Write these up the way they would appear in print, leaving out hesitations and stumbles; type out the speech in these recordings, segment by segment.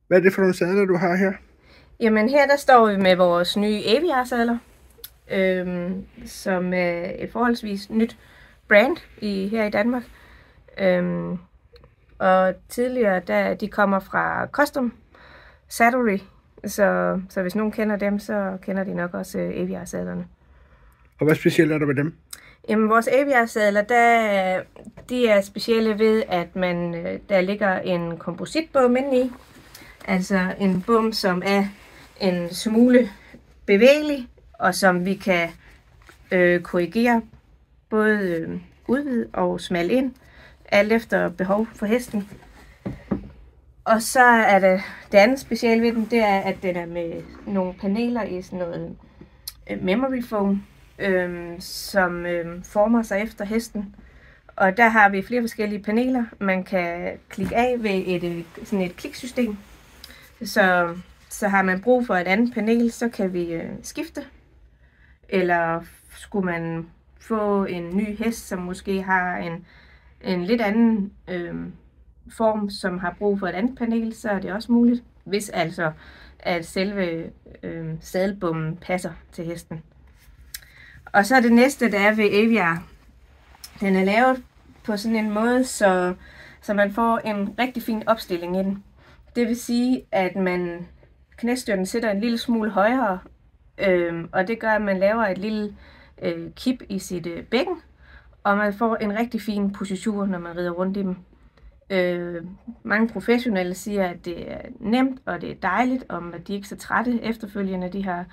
Hvad er det for nogle sadler, du har her? Jamen her der står vi med vores nye Aviar-sadler, som er et forholdsvis nyt brand her i Danmark. Og tidligere, de kommer fra Custom Saddlery, så hvis nogen kender dem, så kender de nok også Aviar-sadlerne. Og hvad specielt er der ved dem? Jamen vores Aviar-sadler, de er specielle ved, at der ligger en kompositbom inde i. Altså en bom, som er en smule bevægelig, og som vi kan korrigere, både udvide og smalle ind, alt efter behov for hesten. Og så er det andet specielle ved den, det er, at den er med nogle paneler i sådan noget memory foam, som former sig efter hesten. Og der har vi flere forskellige paneler, man kan klikke af ved sådan et kliksystem. Så har man brug for et andet panel, så kan vi skifte. Eller skulle man få en ny hest, som måske har en lidt anden form, som har brug for et andet panel, så er det også muligt, hvis altså at selve sadelbommen passer til hesten. Og så er det næste, der er ved Aviar. Den er lavet på sådan en måde, så man får en rigtig fin opstilling i den. Det vil sige, at knæstyrten sætter en lille smule højere, og det gør, at man laver et lille kip i sit bækken, og man får en rigtig fin position, når man rider rundt i dem. Mange professionelle siger, at det er nemt, og det er dejligt, og at de ikke er så trætte efterfølgende,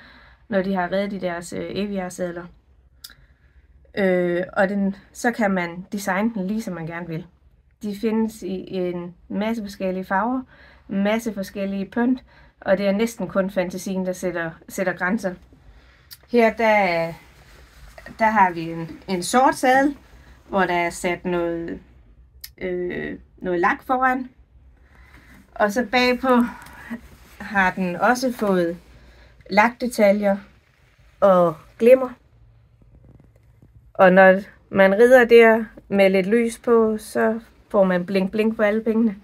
når de har reddet i deres Aviar-sadler. Så kan man designe den lige, som man gerne vil. De findes i en masse forskellige farver, en masse forskellige pynt, og det er næsten kun fantasien, der sætter grænser. Her der har vi en sort sadel, hvor der er sat noget lak foran. Og så bagpå har den også fået lakdetaljer og glimmer. Og når man rider der med lidt lys på, så får man blink blink på alle pengene.